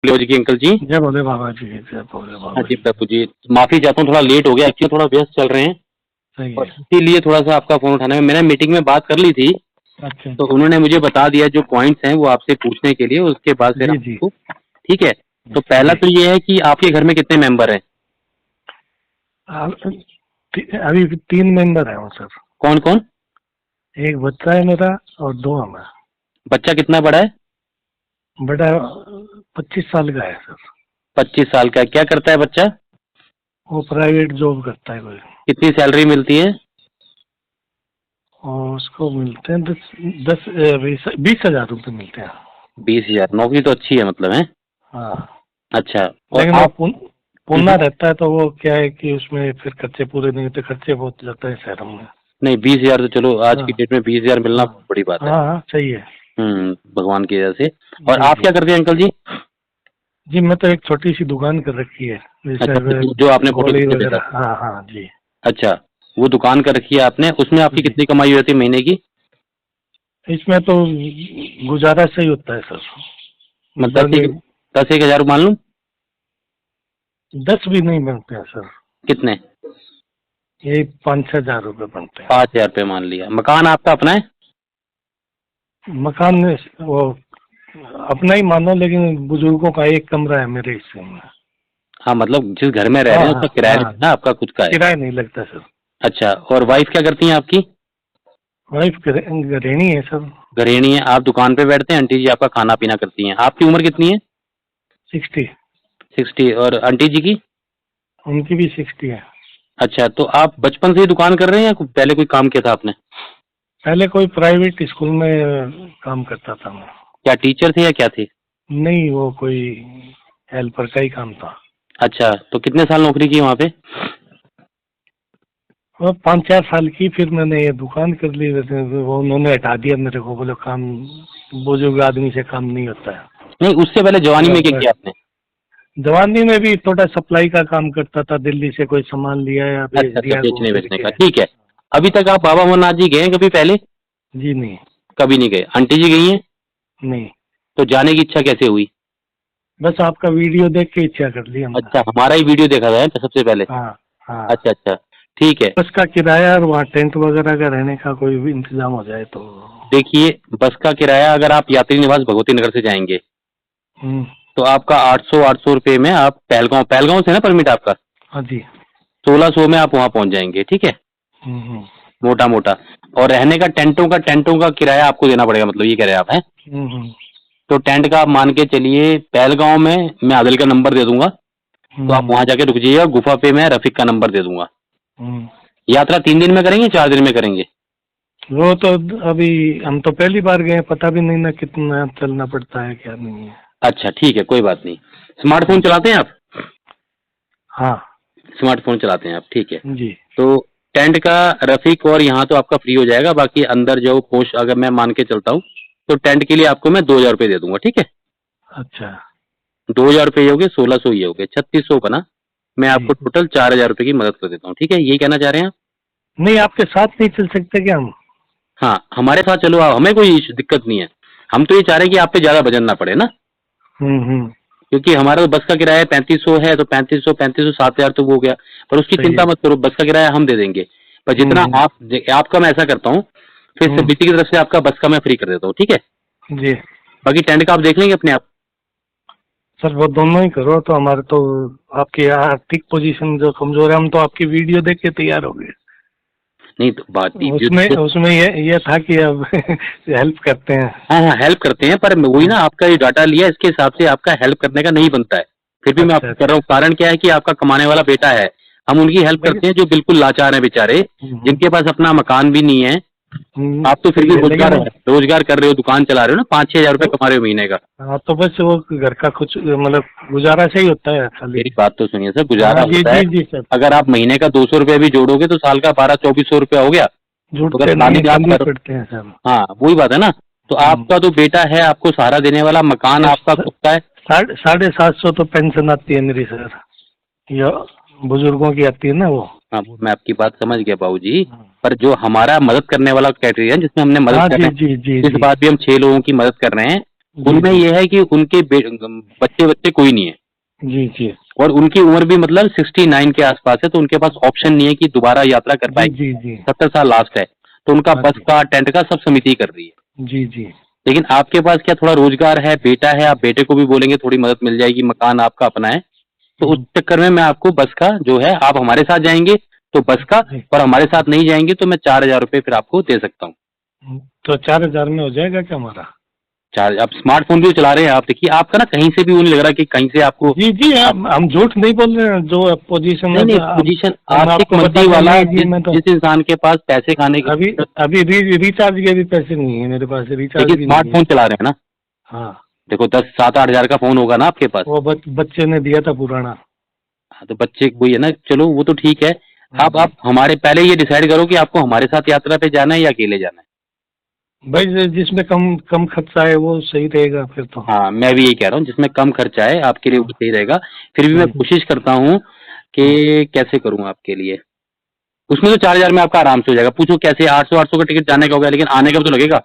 जी की अंकल जी। जय भोले बाबा जी, जय भोले हाँ बाबा जी जी। प्रभु जी, माफी चाहता हूँ, थोड़ा लेट हो गया, एक्चुअली थोड़ा व्यस्त चल रहे हैं सही और है। इसीलिए थोड़ा सा आपका फोन उठाने में, मैंने मीटिंग में बात कर ली थी अच्छा तो जी। उन्होंने मुझे बता दिया जो पॉइंट्स हैं वो आपसे पूछने के लिए, उसके बाद फिर जी जी आपको। ठीक है, तो पहला जी। तो ये है कि आपके घर में कितने मेंबर हैं? अभी 3 मेंबर है सर। कौन कौन? एक बच्चा है मेरा और 2 हम है। बच्चा कितना बड़ा है? बड़ा 25 साल का है सर। 25 साल का है। क्या करता है बच्चा? वो प्राइवेट जॉब करता है कोई। कितनी सैलरी मिलती है? और उसको मिलते हैं 20,000 रुपये मिलते हैं। 20,000? नौकरी तो अच्छी है मतलब है। हाँ, अच्छा। और लेकिन वो आप? पुणे रहता है तो वो क्या है कि उसमें फिर खर्चे पूरे नहीं होते, खर्चे बहुत जाते हैं शहरों में। नहीं, 20,000 तो चलो आज हाँ की डेट में 20,000 मिलना हाँ बहुत बड़ी बात है। हाँ हाँ, सही है। भगवान की वजह से। और जी आप जी क्या करते हैं अंकल जी? जी, मैं तो एक छोटी सी दुकान कर रखी है, अच्छा, जैसे जो आपने फोटो गोली खींचे थे वगैरह। तब। हाँ हाँ जी अच्छा, वो दुकान कर रखी है आपने, उसमें आपकी जी। कितनी कमाई होती है महीने की? इसमें तो गुजारा सही होता है सर। मतलब मतलब 10 एक हजार मान लूं? 10 भी नहीं बनते हैं सर। कितने? ये 5-6 हजार रुपये बनते हैं। 5,000 रुपये मान लिया। मकान आपका अपना है? मकान में वो अपना ही मानो, लेकिन बुजुर्गों का एक कमरा है मेरे हिस्से में। हाँ, मतलब जिस घर में रह हाँ रहे हैं हाँ उसका किराया नहीं हाँ, देना, आपका खुद का है। किराया नहीं लगता सर। अच्छा, और वाइफ क्या करती हैं आपकी? वाइफ गृहिणी है सर। गृहिणी है। आप दुकान पे बैठते हैं, आंटी जी आपका खाना पीना करती हैं। आपकी उम्र कितनी है? 60। 60। और आंटी जी की? उनकी भी 60 है। अच्छा, तो आप बचपन से ही दुकान कर रहे हैं या पहले कोई काम किया था आपने? पहले कोई प्राइवेट स्कूल में काम करता था मैं। क्या टीचर थे या क्या थे? नहीं, वो कोई हेल्पर का ही काम था। अच्छा, तो कितने साल नौकरी की वहाँ पे? वो 5-4 साल की, फिर मैंने ये दुकान कर ली। वैसे वो उन्होंने हटा दिया मेरे को, बोले काम बुजुर्ग आदमी से काम नहीं होता है। नहीं, उससे पहले जवानी में क्या बस किया आपने? जवानी में भी थोड़ा सप्लाई का काम करता था, दिल्ली से कोई सामान लिया या भेज अच्छा अच्छा, दिया घूम बेचने फिर बेचने के। का, ठीक है। अभी तक आप बाबा अमरनाथ जी गए हैं कभी पहले? जी नहीं। कभी नहीं गए। आंटी जी गई हैं? नहीं, तो जाने की इच्छा कैसे हुई? बस आपका वीडियो देख के इच्छा कर ली हमने। अच्छा, हमारा ही वीडियो देखा था है सबसे पहले? हाँ हाँ। अच्छा अच्छा, ठीक है। बस का किराया और वहाँ टेंट वगैरह का रहने का कोई भी इंतजाम हो जाए तो। देखिए, बस का किराया अगर आप यात्री निवास भगवती नगर से जाएंगे हम्म। तो आपका 800 रुपये में आप पहलगांव, पहलगांव से ना परमिट आपका, हाँ जी। 1600 में आप वहाँ पहुँच जाएंगे, ठीक है। हम्म। मोटा मोटा। और रहने का, टेंटों का किराया आपको देना पड़ेगा, मतलब ये कह रहे हैं आप हैं? हम्म। तो टेंट का आप मान के चलिए, पहलगांव में मैं आदिल का नंबर दे दूंगा, तो आप हम्म। वहां जाके रुक जाइएगा। गुफा पे मैं रफीक का नंबर दे दूंगा। हम्म। यात्रा 3 दिन में करेंगे, 4 दिन में करेंगे? वो तो अभी हम तो पहली बार गए, पता भी नहीं ना कितना चलना पड़ता है क्या नहीं है। अच्छा ठीक है, कोई बात नहीं। स्मार्टफोन चलाते हैं आप? हाँ स्मार्टफोन चलाते हैं आप, ठीक है। जी। तो टेंट का, रफीक और यहाँ तो आपका फ्री हो जाएगा। बाकी अंदर जो पोस्ट अगर मैं मान के चलता हूँ तो टेंट के लिए आपको मैं 2,000 रुपये दे दूंगा, ठीक है। अच्छा 2,000 रुपये हो गए, 1600 ये हो गए, 3600 बना। मैं जी। आपको टोटल 4,000 रुपये की मदद कर देता हूँ, ठीक है। ये कहना चाह रहे हैं आप? नहीं, आपके साथ नहीं चल सकते क्या हम? हाँ, हमारे साथ चलो आप, हमें कोई दिक्कत नहीं है। हम तो ये चाह रहे हैं कि आप पे ज्यादा वजन ना पड़े ना, हम्म। क्योंकि हमारा तो बस का किराया 3500 है, तो 3500 7,000 तो वो हो गया। पर उसकी सही चिंता है। मत करो, बस का किराया हम दे देंगे। पर जितना हम्म। आपका मैं ऐसा करता हूँ, फिर से हम्म। बीटी की तरफ से आपका बस का मैं फ्री कर देता हूँ, ठीक है। जी बाकी टेंट का आप देख लेंगे अपने आप। सर, वो दोनों ही करो तो हमारे तो। आपकी आर्थिक पोजीशन जो कमजोर है, हम तो आपकी वीडियो देख के तैयार हो गए। नहीं तो बात उसमें उसमें ये था कि अब हेल्प करते हैं। हाँ हाँ, हेल्प करते हैं, पर वही ना, आपका ये डाटा लिया, इसके हिसाब से आपका हेल्प करने का नहीं बनता है। फिर भी मैं अच्छा आपको कर रहा अच्छा। हूँ, कारण क्या है कि आपका कमाने वाला बेटा है। हम उनकी हेल्प लेकिन करते हैं जो बिल्कुल लाचार हैं बेचारे, जिनके पास अपना मकान भी नहीं है। आप तो फिर सही भी है, रोजगार लेकिन रोजगार कर रहे हो, दुकान चला रहे हो ना, 5-6 हजार रुपये वो कमा रहे हो महीने का। हाँ, तो बस वो घर का कुछ मतलब गुजारा सही होता है खाली। मेरी बात तो सुनिए सर, हाँ गुजारा जी होता है। जी जी सर। अगर आप महीने का 200 रुपया भी जोड़ोगे तो साल का 1200-2400 रुपया हो गया। तो अगर जुड़ते नहीं खाली है, आप कम ही करो, पड़ते हैं सर। हाँ वही बात है ना। तो हम्म। आपका तो बेटा है, आपको सहारा देने वाला, मकान और आपका खुद का है। 750 तो पेंशन आती है मेरी सर। ये बुजुर्गों की आती है ना वो। हाँ, वो मैं आपकी बात समझ गया बाबूजी। हाँ पर जो हमारा मदद करने वाला कैटेगरी है, जिसमें हमने मदद हाँ, कर जी रहे जी जी हैं, इस जी। बार भी हम 6 लोगों की मदद कर रहे हैं। उनमें ये है कि उनके बच्चे बच्चे कोई नहीं है, जी जी और उनकी उम्र भी मतलब 69 के आसपास है, तो उनके पास ऑप्शन नहीं है कि दोबारा यात्रा कर जी पाएगी। जी जी 70 साल लास्ट है, तो उनका हाँ बस जी का टेंट का सब समिति कर रही है। जी जी लेकिन आपके पास क्या थोड़ा रोजगार है, बेटा है, आप बेटे को भी बोलेंगे थोड़ी मदद मिल जाएगी, मकान आपका अपना है, तो उस चक्कर में मैं आपको बस का जो है, आप हमारे साथ जाएंगे तो बस का, जी। और हमारे साथ नहीं जाएंगे तो मैं 4,000 रुपये फिर आपको दे सकता हूँ। तो 4,000 में हो जाएगा क्या हमारा? चार्ज, आप स्मार्टफोन भी चला रहे हैं, आप देखिए आपका ना कहीं से भी वो नहीं लग रहा कि कहीं से आपको। जी जी, हम झूठ नहीं बोल रहे हैं, जो पोजीशन नहीं नहीं, है पोजीशन हम आर्थिक आपको मंदी बता वाला, देंगे जी। मैं तो जिस इंसान के पास पैसे खाने के, अभी अभी रिचार्ज के भी पैसे नहीं है मेरे पास, रिचार्ज लेकिन भी नहीं है। स्मार्टफोन चला रहे हैं ना, हाँ, देखो 10-7-8 हजार का फोन होगा ना आपके पास। वो बच्चे ने दिया था पुराना। हाँ, तो बच्चे कोई है ना, चलो वो तो ठीक है। हाँ आप जी। आप हमारे पहले ये डिसाइड करो कि आपको हमारे साथ यात्रा पे जाना है या अकेले जाना है। भाई जिसमें कम कम खर्चा है वो सही रहेगा फिर तो। हाँ, मैं भी यही कह रहा हूँ, जिसमें कम खर्चा है आपके लिए वो हाँ सही रहेगा। फिर भी मैं जी कोशिश करता हूँ कि हाँ कैसे करूँ आपके लिए। उसमें तो 4,000 में आपका आराम से हो जाएगा। पूछो कैसे, 800 का टिकट जाने का हो गया, लेकिन आने का भी तो लगेगा,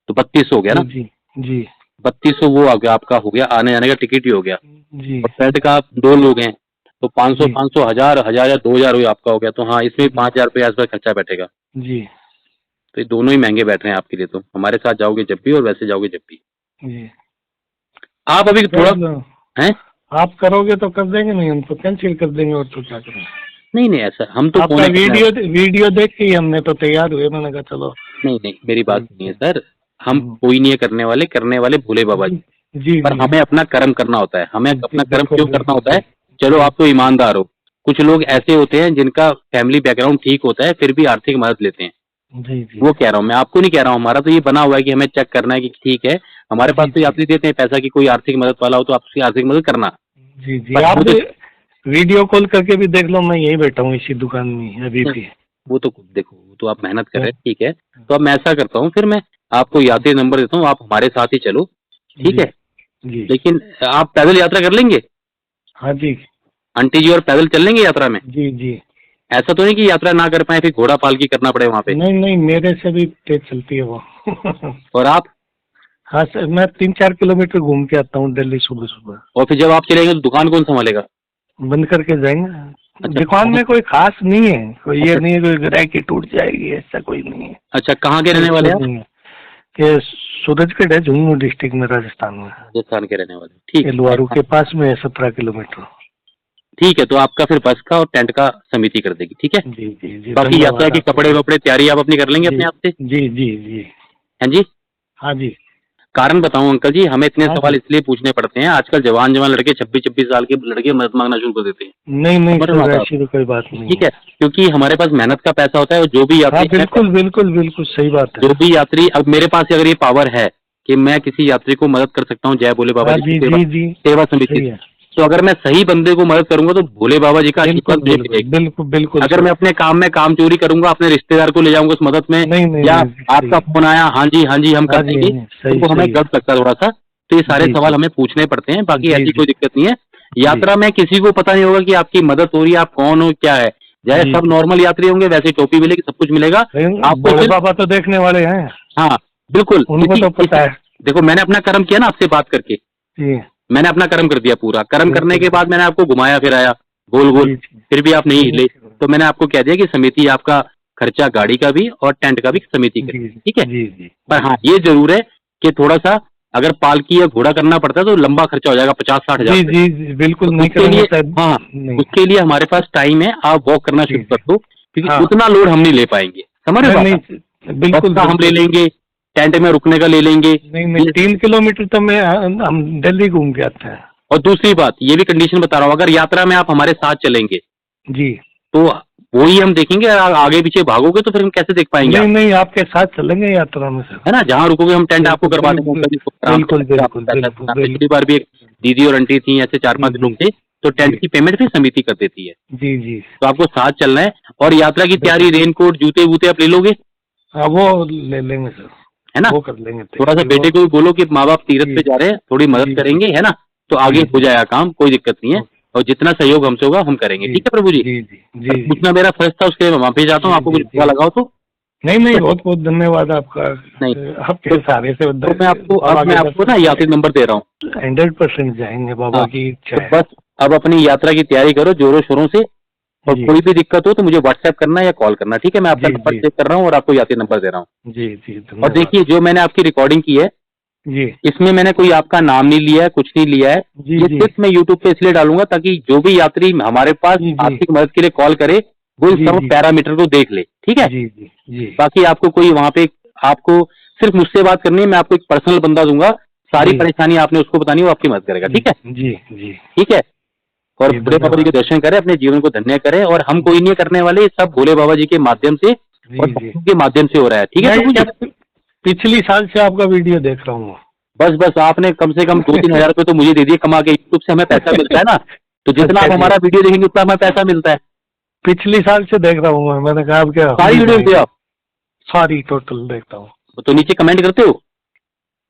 तो 3200 हो गया जी ना। जी जी 3200 वो आ गया, आपका हो गया, आने जाने का टिकट ही हो गया। जी और बेड का आप 2 लोग हैं तो 500 जी 500 1000 या 2000 हुई आपका हो गया, तो हाँ इसमें जी 5,000 रुपये आसपास खर्चा बैठेगा। जी तो ये दोनों ही महंगे बैठ रहे हैं आपके लिए, तो हमारे साथ जाओगे जब भी और वैसे जाओगे जब भी। जी। आप अभी थोड़ा चलो, हैं। आप करोगे तो कर देंगे, नहीं हम तो कैंसिल कर देंगे, और तो क्या करें। नहीं नहीं, ऐसा हम तो आपका फोन करना है। वीडियो देख के ही हमने तो तैयार हुए, मैंने कहा चलो। नहीं नहीं, मेरी बात सुनिए सर, हम हम्म, कोई नहीं है करने वाले भोले बाबा जी जी। जी पर जी हमें अपना कर्म करना होता है, हमें जी, अपना कर्म बिल्कुल क्यों करना बिल्कुल होता है। चलो जी आप तो ईमानदार हो, कुछ लोग ऐसे होते हैं जिनका फैमिली बैकग्राउंड ठीक होता है फिर भी आर्थिक मदद लेते हैं, जी जी वो कह रहा हूँ मैं, आपको नहीं कह रहा हूँ। हमारा तो ये बना हुआ है कि हमें चेक करना है कि ठीक है, हमारे पास जी तो जी यात्री देते हैं पैसा, कि कोई आर्थिक मदद वाला हो तो आप उसकी आर्थिक मदद करना। जी जी। पर आप हमें तो वीडियो कॉल करके भी देख लो, मैं यही बैठा हूँ इसी दुकान में अभी भी। वो तो देखो, वो तो आप मेहनत कर रहे हैं, ठीक है। तो अब मैं ऐसा करता हूँ, फिर मैं आपको यात्री नंबर देता हूँ, आप हमारे साथ ही चलो, ठीक जी है। जी लेकिन आप पैदल यात्रा कर लेंगे, हाँ जी आंटी जी और पैदल चल लेंगे यात्रा में। जी जी। ऐसा तो नहीं कि यात्रा ना कर पाए फिर घोड़ा पालकी करना पड़े वहां पे। नहीं नहीं, मेरे से भी तेज चलती है वो। और आप, हाँ सर, मैं 3-4 किलोमीटर घूम के आता हूँ दिल्ली सुबह सुबह। और फिर जब आप चलेंगे तो दुकान कौन संभालेगा। बंद करके जाएंगे। अच्छा दुकान में कोई खास नहीं है, कोई ये अच्छा नहीं है कोई ग्राहकी टूट जाएगी, ऐसा कोई नहीं है। अच्छा, कहाँ के रहने वाले बिल्कुल हैं आप। नहीं है। ये सूरजगढ़ है, झुंझुनू डिस्ट्रिक्ट में, राजस्थान में। राजस्थान के रहने वाले, ठीक ये है। लुआरू के पास में है, 17 किलोमीटर। ठीक है, तो आपका फिर बस का और टेंट का समिति कर देगी, ठीक है। जी जी जी, बाकी यात्रा धन्यवाद के आपको। कपड़े वपड़े तैयारी आप अपनी कर लेंगे जी अपने आप से। जी जी जी हैं जी। हाँ जी कारण बताऊं अंकल जी, हमें इतने हाँ सवाल जी। इसलिए पूछने पड़ते हैं, आजकल जवान जवान लड़के 26-26 साल के लड़के मदद मांगना शुरू कर देते हैं। नहीं नहीं समझ रहे हो सर, आप। ऐसी तो कोई बात नहीं ठीक है। है, क्योंकि हमारे पास मेहनत का पैसा होता है, और जो भी हाँ यात्री है, बिल्कुल बिल्कुल बिल्कुल सही बात है। जो भी यात्री, अब मेरे पास अगर ये पावर है कि मैं किसी यात्री को मदद कर सकता हूँ जय भोले बाबा हाँ जी जी की जी जी सेवा समिति सही से, है। तो अगर मैं सही बंदे को मदद करूंगा तो भोले बाबा जी का बिल्कुल आशीर्वाद मुझे बिल्कुल मिलेगा। बिल्कुल बिल्कुल अगर सर। मैं अपने काम में काम चोरी करूंगा, अपने रिश्तेदार को ले जाऊंगा उस मदद में, नहीं नहीं या नहीं सही आपका है। फोन आया हाँ जी हम कर हाँ जी देंगे, हाँ, तो सही वो हमें सही है। गलत लगता है थोड़ा सा। तो ये सारे जी जी सवाल हमें पूछने पड़ते हैं, बाकी जी ऐसी जी कोई दिक्कत नहीं है। जी यात्रा में किसी को पता नहीं होगा कि आपकी मदद हो रही है, आप कौन हो क्या है। जैसे जी सब जी। नॉर्मल यात्री होंगे वैसे टोपी मिलेगी, सब कुछ मिलेगा आपको भोले सिर्फ। बाबा तो देखने वाले हैं, हाँ बिल्कुल, उनको तो पता है। देखो मैंने अपना कर्म किया ना आपसे बात करके, जी मैंने अपना कर्म कर दिया पूरा। कर्म करने बिल्कुल के बाद मैंने आपको घुमाया फिराया गोल गोल, जी जी फिर भी आप नहीं हिले, जी तो मैंने आपको कह दिया कि समिति आपका खर्चा गाड़ी का भी और टेंट का भी समिति जी करेगी, ठीक है। जी जी पर हाँ ये जरूर है कि थोड़ा सा अगर पालकी या घोड़ा करना पड़ता है तो लंबा खर्चा हो जाएगा 50-60 हजार जी रुपये। जी जी, बिल्कुल तो नहीं उसके करेंगे लिए, सर। हाँ नहीं। उसके लिए हमारे पास टाइम है, आप वॉक करना जी शुरू जी कर दो, क्योंकि हाँ उतना लोड हम नहीं ले पाएंगे, समझ रहे हो नहीं बात। नहीं बस बिल्कुल का हम ले बिल्कुल। लेंगे, टेंट में रुकने का ले लेंगे। नहीं नहीं, 3 किलोमीटर तो मैं हम दिल्ली घूम के आते हैं। और दूसरी बात ये भी कंडीशन बता रहा हूँ, अगर यात्रा में आप हमारे साथ चलेंगे जी तो वही हम देखेंगे, आगे पीछे भागोगे तो फिर हम कैसे देख पाएंगे नहीं आप, नहीं, आपके साथ चलेंगे यात्रा में सर। है ना। जहाँ रुकोगे हम टेंट आपको बिल्कुल करवा देंगे, बिल्कुल उनका भी आराम से बिल्कुल लगेगा, आपको बिल्कुल पैसा बिल्कुल देना। बिल्कुल। पिछली बार भी एक दीदी और आंटी थी, ऐसे जी 4-5 लोग जी थे, तो टेंट जी की पेमेंट फिर समिति कर देती है। जी जी तो आपको साथ चलना है, और यात्रा की बिल्कुल। तैयारी, रेनकोट जूते वूते आप ले लोगे, हाँ वो ले लेंगे सर, है ना। वो कर लेंगे थोड़ा सा तैयारी वो। बेटे को भी बोलो कि माँ बाप तीरथ जी पे जा रहे हैं, थोड़ी मदद जी जी करेंगे, है ना, तो आगे जी हो जी जाएगा काम, कोई दिक्कत नहीं है। ओके। और जितना सहयोग हमसे होगा हम करेंगे, जी ठीक है प्रभु जी। जी जी पर जी जी पूछना मेरा फर्ज था, उसके लिए मैं वहाँ पे जाता हूँ, जी आपको जी कुछ जी पता लगाओ तो। नहीं नहीं, बहुत बहुत धन्यवाद आपका। नहीं, आपके सहारे से तो मैं आपको ना यात्री नंबर दे रहा हूँ। 100% जाएंगे, बाबा हाँ, की इच्छा तो है। बस अब अपनी यात्रा की तैयारी करो जोरों शोरों से, और जी कोई भी दिक्कत हो तो मुझे व्हाट्सएप करना या कॉल करना, ठीक है? मैं आपका जी नंबर जी सेव कर रहा हूँ और आपको यात्री नंबर दे रहा हूँ। जी जी, और धन्यवाद। देखिए, जो मैंने आपकी रिकॉर्डिंग की है, जी इसमें मैंने कोई आपका नाम नहीं लिया है, कुछ नहीं लिया है। जी ये जी सिर्फ मैं यूट्यूब पे इसलिए डालूंगा ताकि जो भी यात्री हमारे पास जी जी आर्थिक मदद के लिए कॉल करे वो इन जी सब जी पैरामीटर को देख ले, ठीक है? जी जी जी बाकी आपको कोई वहां पे, आपको सिर्फ मुझसे बात करनी है, मैं आपको एक पर्सनल बंदा दूंगा, सारी जी परेशानी आपने उसको बतानी है, वो आपकी मदद करेगा, जी ठीक है? जी जी ठीक है। और जी, भोले बाबा जी के धन्यवाद। दर्शन करें, अपने जीवन को धन्य करें, और हम कोई नहीं करने वाले, ये सब भोले बाबा जी के माध्यम से और जी जी, भक्तों के माध्यम से हो रहा है, ठीक है मैं प्रभु जी? ये पिछली साल से आपका वीडियो देख रहा हूँ। बस आपने कम से कम 2-3 हजार रुपए तो मुझे दे दिए कमा के, यूट्यूब से हमें पैसा मिलता है ना, तो जितना अच्छा आप जी, हमारा वीडियो देखेंगे उतना हमें पैसा मिलता है। पिछली साल से देख रहा हूँ मैं, मैंने कहा अब क्या हम सारी भी वीडियो देखते हो जाएंगे। आप? सारी टोटल देखता हूँ। तो नीचे कमेंट करते हो?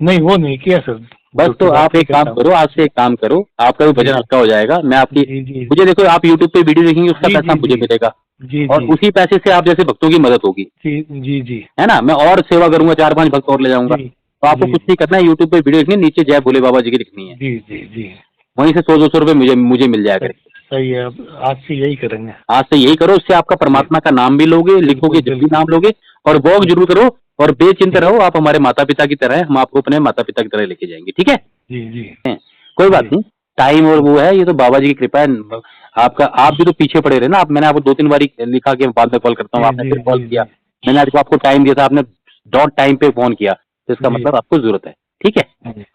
नहीं वो नहीं किया सर। बस जो तो कि आप बात ही एक काम करता हूँ। करो, आज से एक काम करो, आपका भी जी वजन हल्का हो जाएगा। मैं आपकी, जी जी मुझे देखो, आप यूट्यूब पे वीडियो देखेंगे उसका जी पैसा जी मुझे जी मिलेगा, जी और जी उसी पैसे से आप जैसे भक्तों की मदद होगी, जी जी जी है ना? मैं और सेवा करूंगा, 4-5 भक्त और ले जाऊंगा। जी तो आपको जी कुछ नहीं करना है, यूट्यूब पे वीडियो देखनी है, नीचे जय भोले बाबा जी की लिखनी है, जी जी जी, वहीं से 100-200 रुपए मुझे मिल जाया करें। सही है। अब आज से यही करेंगे। आज से यही करो, उससे आपका जी, परमात्मा का नाम भी लोगे, लिखोगे, बिल्कुल जब भी बिल्कुल। नाम लोगे, और वॉक जरूर करो, और बेचिंत जी रहो। आप हमारे माता पिता की तरह हैं, हम आपको अपने माता पिता की तरह लेके जाएंगे, ठीक है? जी जी हैं। कोई बात जी नहीं, टाइम और वो है, ये तो बाबा जी की कृपा है। आपका, आप भी तो पीछे पड़े रहे ना, आप, मैंने आपको 2-3 बारी लिखा कि बाद में कॉल करता हूँ, जी आपने जी फिर कॉल जी किया। जी मैंने आज आपको टाइम दिया था, आपने डॉट टाइम पे फोन किया, तो इसका जी मतलब आपको जरूरत है, ठीक है?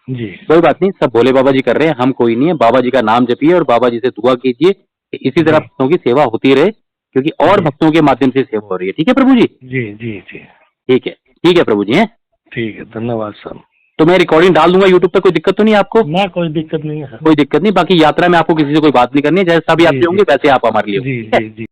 जी कोई बात नहीं, सब भोले बाबा जी कर रहे हैं, हम कोई नहीं है। बाबा जी का नाम जपिए और बाबा जी से दुआ कीजिए कि इसी तरह जी भक्तों की सेवा होती रहे, क्योंकि और जी भक्तों के माध्यम से सेवा हो रही है, ठीक है प्रभु जी? जी जी जी, ठीक है प्रभु जी, हैं? ठीक है, धन्यवाद सर। तो मैं रिकॉर्डिंग डाल दूंगा यूट्यूब पे, कोई दिक्कत तो नहीं है आपको? ना कोई दिक्कत नहीं है सर। कोई दिक्कत नहीं। बाकी यात्रा में आपको किसी से कोई बात नहीं करनी है, जैसा भी आप जी होंगे जी वैसे आप हमारे लिए होंगे, जी ठीक है? जी जी।